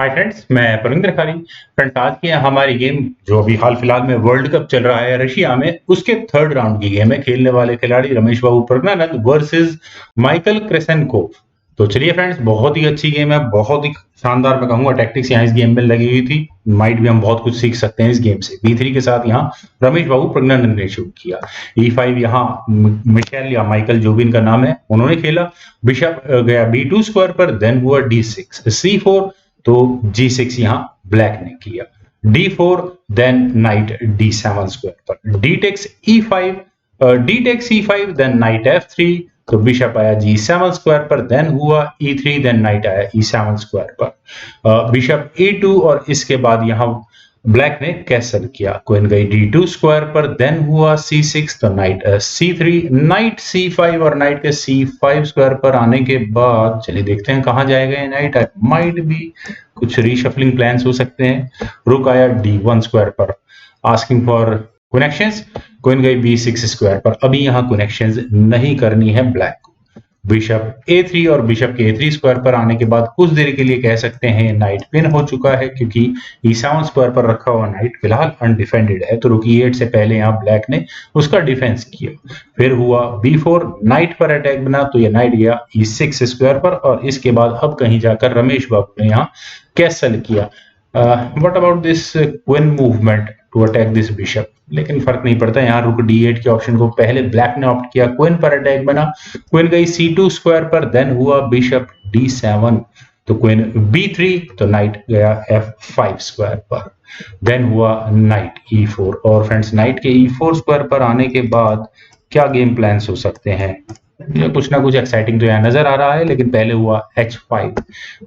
Hi friends, मैं परविंदर खारी। Friends, आज की हमारी गेम जो अभी हाल फिलहाल में वर्ल्ड कप चल रहा है रशिया में, उसके थर्ड राउंड की गेम है। खेलने वाले खिलाड़ी रमेश बाबू प्रज्ञानंद वर्सेस माइकल क्रेसेंको। तो चलिए फ्रेंड्स, बहुत ही अच्छी गेम है, बहुत ही शानदार मैं कहूंगा टैक्टिक्स यहाँ इस गेम में लगी हुई थी। माइट भी हम बहुत कुछ सीख सकते हैं इस गेम से। B3 के साथ यहाँ रमेश बाबू प्रज्ञानंद ने शूट किया। E5 यहाँ मिशेल या माइकल जो भी इनका नाम है उन्होंने खेला। बिशप गया B2 स्क्वायर पर, देन हुआ D6 C4, तो G6 यहाँ ब्लैक ने किया। D4, then knight D7 square पर, D takes E5, D takes E5, then knight F3, तो बिशप आया G7 स्क्वायर पर, देन हुआ E3, देन नाइट आया E7 स्क्वायर पर, बिशप E2, और इसके बाद यहाँ ब्लैक ने कैसल किया। क्वीन गई D2 स्क्वायर पर, देन हुआ C6, तो नाइट C3, नाइट C5, और नाइट के C5 स्क्वायर पर आने के बाद चलिए देखते हैं कहां जाएगा ये नाइट। माइट भी कुछ रीशफलिंग प्लान्स हो सकते हैं। रुक आया D1 स्क्वायर पर, आस्किंग फॉर कनेक्शंस। क्वीन गई B6 स्क्वायर पर, अभी यहाँ कनेक्शंस नहीं करनी है ब्लैक को। बिशप A3 और बिशप के A3 स्क्वायर पर आने के बाद कुछ देर के लिए कह सकते हैं नाइट पिन हो चुका है, क्योंकि E7 स्क्वायर पर रखा हुआ नाइट फिलहाल अनडिफेंडेड है। तो रुक E8 से पहले यहाँ ब्लैक ने उसका डिफेंस किया। फिर हुआ B4, नाइट पर अटैक बना, तो ये नाइट गया E6 स्क्वायर पर, और इसके बाद अब कहीं जाकर रमेश बाबू ने यहाँ कैसल किया। What about this queen movement to attack this bishop, लेकिन फर्क नहीं पड़ता। यहाँ रुक D8 के ऑप्शन को पहले ब्लैक ने ऑप्ट किया। क्वीन पर अटैक बना, क्वीन गई C2 स्क्वायर पर, देन हुआ बिशप D7, तो क्वीन B3, तो नाइट गया F5 स्क्वायर पर, देन हुआ नाइट E4। और फ्रेंड्स, नाइट के E4 स्क्वायर पर आने के बाद क्या गेम प्लान्स हो सकते हैं? कुछ ना कुछ एक्साइटिंग तो यहाँ नजर आ रहा है, लेकिन पहले हुआ H5,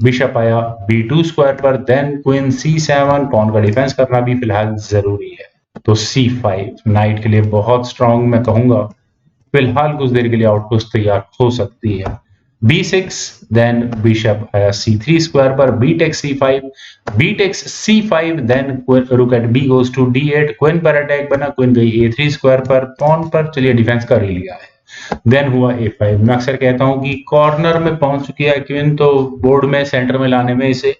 बिशप आया B2 स्क्वायर पर, देन क्वीन C7, पॉन का डिफेंस करना भी फिलहाल जरूरी है। तो C5 नाइट के लिए बहुत स्ट्रांग मैं कहूंगा। फिलहाल कुछ देर के लिए आउटपोस्ट तैयार हो सकती है। B6, देन बिशप आया C3 स्क्वायर पर, B takes C5, B takes C5, then rook at B goes to D8, queen पर अटैक बना, क्वीन गई A3 स्क्वायर पर, पॉन पर चलिए डिफेंस कर ही लिया है। देन हुआ A5। मैं अक्सर कहता हूं कि कॉर्नर में पहुंच चुकी है क्वीन, तो बोर्ड में सेंटर में लाने में इसे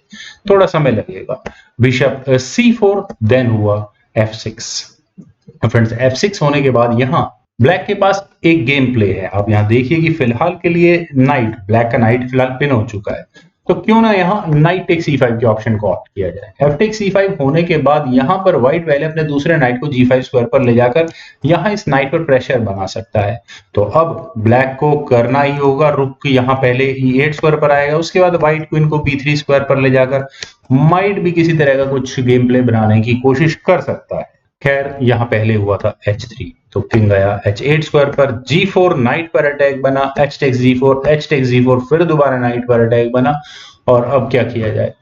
थोड़ा समय लगेगा। बिशप C4, देन हुआ F6। फ्रेंड्स, F6 होने के बाद यहाँ ब्लैक के पास एक गेम प्ले है। आप यहाँ देखिए कि फिलहाल के लिए नाइट, ब्लैक का नाइट फिलहाल पिन हो चुका है, तो क्यों ना यहाँ नाइट टेक्स E5 के ऑप्शन को ऑप्ट किया जाए। F टेक्स E5 होने के बाद यहाँ पर व्हाइट पहले अपने दूसरे नाइट को G5 स्क्वायर पर ले जाकर यहाँ इस नाइट पर प्रेशर बना सकता है। तो अब ब्लैक को करना ही होगा, रुक यहाँ पहले E8 स्क्वायर पर आएगा, उसके बाद व्हाइट क्वीन को B3 स्क्वायर पर ले जाकर माइट भी किसी तरह का कुछ गेम प्ले बनाने की कोशिश कर सकता है। खैर, यहाँ पहले हुआ था H3, तो किंग गया H8 स्क्वायर पर, G4, नाइट पर अटैक बना, H takes G4, H takes G4, फिर दोबारा नाइट पर अटैक बना। और अब क्या किया जाए?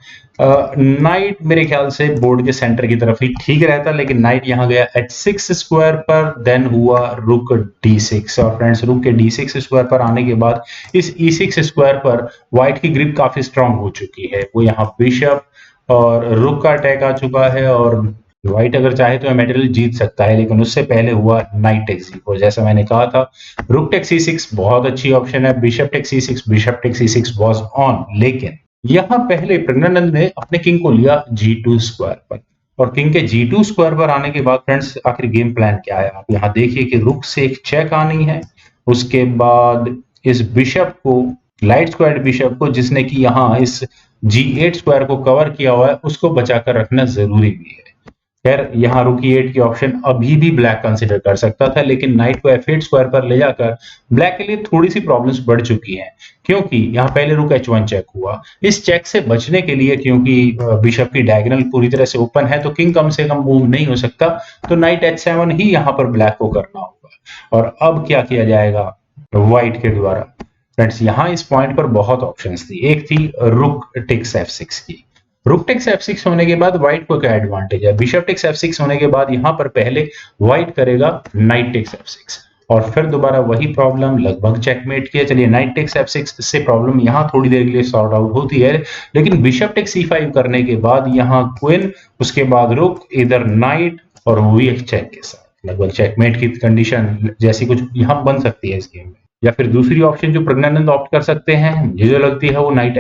नाइट मेरे ख्याल से बोर्ड के सेंटर की तरफ ही ठीक रहता, लेकिन नाइट यहाँ गया H6 स्क्वायर पर, देन हुआ रुक D6। और फ्रेंड्स, रुक के D6 स्क्वायर पर आने के बाद इस E6 स्क्वायर पर व्हाइट की ग्रिप काफी स्ट्रांग हो चुकी है। वो यहाँ बिशप और रुक का अटैक आ चुका है, और व्हाइट अगर चाहे तो मटेरियल जीत सकता है, लेकिन उससे पहले हुआ नाइट टेक्स E4। जैसा मैंने कहा था, रुक टेक्स C6 बहुत अच्छी ऑप्शन है, bishop takes C6, bishop takes C6 was on, लेकिन यहाँ पहले प्रज्ञानंद ने अपने किंग को लिया G2 स्क्वायर पर, और किंग के G2 स्क्वायर पर आने के बाद फ्रेंड्स आखिर गेम प्लान क्या है? आप यहाँ देखिए कि रुक से एक चेक आनी है, उसके बाद इस बिशप को, लाइट स्क्वायर बिशप को, जिसने कि यहाँ इस G8 स्क्वायर को कवर किया हुआ है, उसको बचाकर रखना जरूरी भी है। खैर, यहाँ रुक E8 की ऑप्शन अभी भी ब्लैक कंसिडर कर सकता था, लेकिन नाइट को F8 स्क्वायर पर ले जाकर ब्लैक के लिए थोड़ी सी प्रॉब्लम्स बढ़ चुकी हैं, क्योंकि यहाँ पहले रुक H1 चेक हुआ। इस चेक से बचने के लिए, क्योंकि बिशप की डायगोनल पूरी तरह से ओपन है, तो किंग कम से कम मूव नहीं हो सकता, तो नाइट H7 ही यहाँ पर ब्लैक को करना होगा। और अब क्या किया जाएगा व्हाइट के द्वारा? फ्रेंड्स, यहाँ इस पॉइंट पर बहुत ऑप्शंस थी। एक थी रुक टेक्स F6 की। रुक टेक्स F6 होने के बाद व्हाइट को क्या एडवांटेज है? बिशप टेक्स F6 होने के बाद यहाँ पर पहले व्हाइट करेगा नाइट टेक्स F6, और फिर दोबारा वही प्रॉब्लम, लगभग चेकमेट किया। चलिए, नाइट टेक्स F6 से प्रॉब्लम यहाँ थोड़ी देर के लिए सॉर्ट आउट होती है, लेकिन बिशप टेक्स C5 करने के बाद यहाँ क्वीन, उसके बाद रुक, इधर नाइट, और वो भी एक चेक के साथ लगभग चेकमेट की कंडीशन जैसी कुछ यहाँ बन सकती है इस गेम में। या फिर दूसरी ऑप्शन जो प्रज्ञानंद ऑप्ट कर सकते हैं, मुझे जो लगती है वो नाइट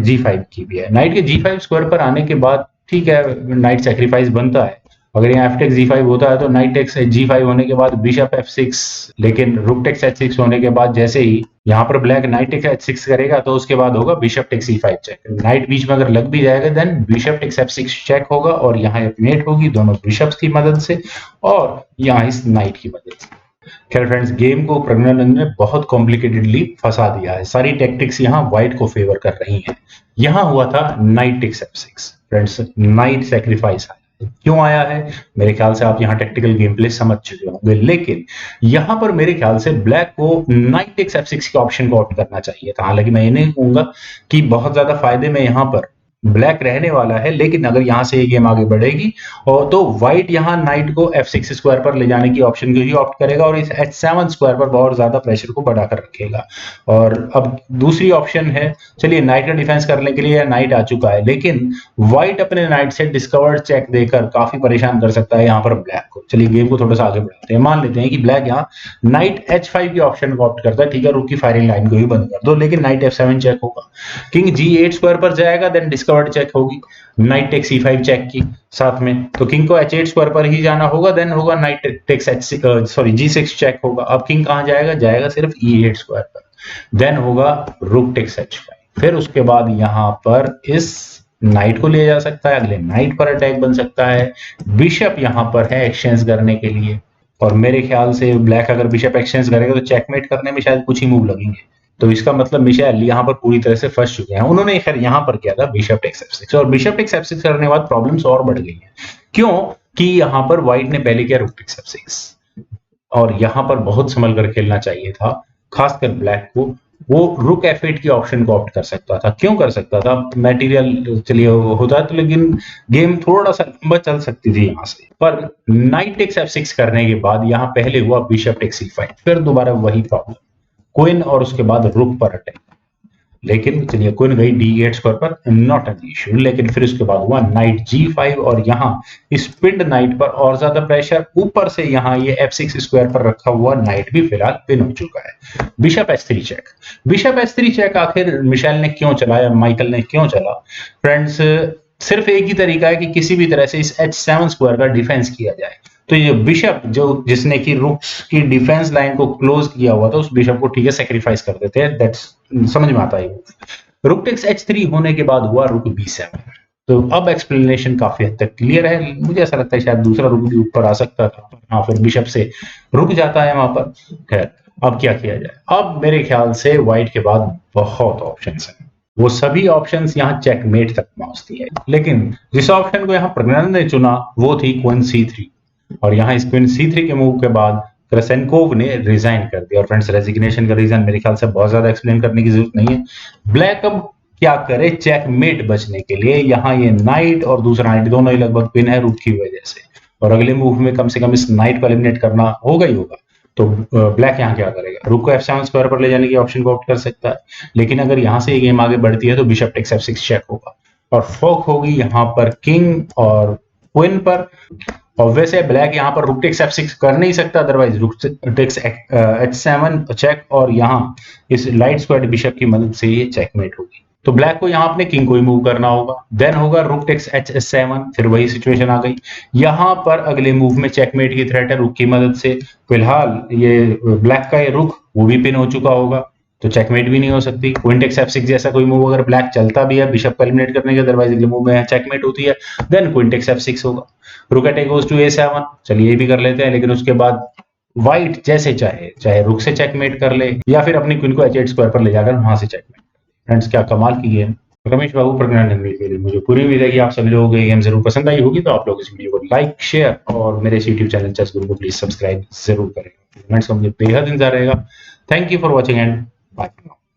G5 की भी है। नाइट के G5 स्क्वायर पर आने के बाद ठीक है नाइट सेक्रीफाइस बनता है। अगर यहाँ एफ टेक्स G5 होता है तो नाइट टेक्स G5 होने के बाद बिशप F6, लेकिन रुक टेक्स H6 होने के बाद जैसे ही यहाँ पर ब्लैक नाइट टेक्स H6 करेगा तो उसके बाद होगा bishop takes E5 check. Knight बीच में अगर लग भी जाएगा then bishop takes F6 check होगा और यहाँ मेट होगी दोनों बिशप्स की मदद से और यहाँ इस नाइट की मदद से। खैर फ्रेंड्स, गेम को प्रज्ञानंद ने बहुत कॉम्प्लिकेटेडली फंसा दिया है। सारी टैक्टिक्स यहाँ व्हाइट को फेवर कर रही हैं। यहाँ हुआ था knight takes F6। Friends, knight sacrifice आया। क्यों आया है? मेरे ख्याल से आप यहाँ टेक्टिकल गेम प्ले समझ चुके होंगे, लेकिन यहाँ पर मेरे ख्याल से ब्लैक को नाइट टेक्स F6 के ऑप्शन को ऑप्ट करना चाहिए था। हालांकि मैं ये नहीं कहूंगा कि बहुत ज्यादा फायदे में यहाँ पर ब्लैक रहने वाला है, लेकिन अगर यहां से ये गेम आगे बढ़ेगी और तो व्हाइट यहां नाइट को F6 स्क्वायर पर ले जाने की ऑप्शन को ही ऑप्ट करेगा और इस H7 स्क्वायर पर बहुत ज्यादा प्रेशर को बढ़ाकर रखेगा। और अब दूसरी ऑप्शन है, चलिए नाइट का डिफेंस करने के लिए नाइट आ चुका है, लेकिन व्हाइट अपने नाइट से डिस्कवर्ड चेक देकर काफी परेशान कर सकता है यहाँ पर ब्लैक को। चलिए गेम को थोड़ा सा आगे बढ़ाते हैं। मान लेते हैं कि ब्लैक यहाँ नाइट H5 की ऑप्शन को ऑप्ट करता है, ठीक है, रुक की फायरिंग लाइन को ही बंद कर दो, लेकिन नाइट F7 चेक होगा। किंग G8 स्क्वायर पर जाएगा, देन डिस्कवर्ड चेक होगी, नाइट टेक्स E5 चेक की साथ में, तो किंग को H8 स्क्वायर पर ही जाना होगा, देन होगा नाइट टेक्स G6 चेक होगा। अब किंग कहां जाएगा? जाएगा सिर्फ E8 स्क्वायर पर, देन होगा रुक टेक्स H5। फिर उसके बाद यहां पर इस नाइट को लिया जा सकता है, अगले नाइट पर अटैक बन सकता है। बिशप यहां पर है एक्सचेंज करने के लिए, और मेरे ख्याल से ब्लैक अगर बिशप एक्सचेंज करेगा तो चेकमेट करने में शायद कुछ ही मूव लगेंगे, तो इसका मतलब मिशेल यहाँ पर पूरी तरह से फंस चुके हैं। उन्होंने खैर यहाँ पर किया था बिशप टेक्स F6, और बिशप टेक्स F6 करने के बाद प्रॉब्लम्स और बढ़ गई हैं। क्यों? कि यहाँ पर व्हाइट ने पहले किया रुक टेक्स F6 और यहाँ पर बहुत संभल कर खेलना चाहिए था, खासकर ब्लैक को। वो रुक F8 की ऑप्शन को ऑप्ट कर सकता था। क्यों कर सकता था? मटेरियल चलिए होता है तो, लेकिन गेम थोड़ा सा लंबा चल सकती थी यहाँ से। पर नाइट टेक्स F6 करने के बाद यहाँ पहले हुआ बिशप टेक्स E5, फिर दोबारा वही प्रॉब्लम, क्वीन और उसके बाद रुक पर अटैक। लेकिन चलिए क्वीन गई D8 स्क्वायर पर, नॉट एन इश्यू। लेकिन फिर उसके बाद हुआ नाइट G5 और यहाँ इस पिंड नाइट पर और ज्यादा प्रेशर, ऊपर से यहाँ ये F6 स्क्वायर पर रखा हुआ नाइट भी फिलहाल पिन हो चुका है। Bishop H3 check. Bishop H3 check आखिर मिशेल ने क्यों चलाया, माइकल ने क्यों चला? फ्रेंड्स, सिर्फ एक ही तरीका है कि किसी भी तरह से इस H7 स्क्वायर का डिफेंस किया जाए। तो ये बिशप जो जिसने की रुक्स की डिफेंस लाइन को क्लोज किया हुआ था, उस बिशप को ठीक है सेक्रीफाइस कर देते हैं। दैट्स समझ में आता है। रुक टेक्स H3 होने के बाद हुआ रुक B7। तो अब एक्सप्लेनेशन काफी हद तक क्लियर है। मुझे ऐसा लगता है शायद दूसरा रुक भी ऊपर आ सकता था, हाँ, फिर बिशप से रुक जाता है वहां पर। खैर, अब क्या किया जाए? अब मेरे ख्याल से व्हाइट के बाद बहुत ऑप्शंस हैं, वो सभी ऑप्शंस यहाँ चेकमेट तक पहुंचती है, लेकिन जिस ऑप्शन को यहाँ प्रज्ञानंद ने चुना वो थी क्वीन C3, और यहाँ इस क्वीन C3 के मूव के बाद क्रेसेनकोव ने रिजाइन कर दिया। और फ्रेंड्स, रेजिग्नेशन का रीजन मेरे ख्याल से बहुत ज्यादा एक्सप्लेन करने की जरूरत नहीं है। ब्लैक अब क्या करे चेकमेट बचने के लिए? यहाँ ये नाइट और दूसरा नाइट दोनों ही लगभग पिन है रुक की वजह से, और अगले मूव में कम से कम इस नाइट को एलिमिनेट करना होगा ही होगा। तो ब्लैक यहाँ क्या करेगा? रुक को F7 स्क्वायर पर ले जाने की ऑप्शन को ऑप्ट कर सकता है, लेकिन अगर यहाँ से ये गेम आगे बढ़ती है तो बिशप टेक्स F6 चेक होगा और फोक होगी यहाँ पर किंग और क्वीन पर। और वैसे ब्लैक यहाँ पर रुक टेक्स F6 कर नहीं सकता, otherwise rook takes H7 check, और यहाँ इस लाइट स्क्वायर बिशप की मदद से ये चेकमेट होगी। तो ब्लैक को यहाँ अपने किंग को ही मूव करना होगा, देन होगा रुक टेक्स H7, फिर वही सिचुएशन आ गई। यहाँ पर अगले मूव में चेकमेट की थ्रेट है रुक की मदद से। फिलहाल ये ब्लैक का ये रुक वो भी पिन हो चुका होगा, तो चेकमेट भी नहीं हो सकती। क्वीन टेक्स F6 जैसा कोई मूव अगर ब्लैक चलता भी है बिशप को एलिमिनेट करने के, अदरवाइज अगले मूव में चेकमेट होती है, देन क्वीन टेक्स F6 होगा, रुक अटैक गोज टू A7। चलिए ये भी कर लेते हैं, लेकिन उसके बाद व्हाइट जैसे चाहे रुक से चेकमेट कर ले या फिर अपनी क्वीन को H8 स्क्वायर पर ले जाकर वहां से चेकमेट। फ्रेंड्स, क्या कमाल की गेम। रमेश बाबू प्रज्ञानंद के लिए मुझे पूरी उम्मीद है कि आप सभी लोगों को ये गेम जरूर पसंद आई होगी। तो आप लोग इस वीडियो को लाइक, शेयर और मेरे यूट्यूब चैनल चेस गुरु को प्लीज सब्सक्राइब जरूर करें। कमेंट्स का मुझे बेहद इंतजार रहेगा। Thank you for watching and bye.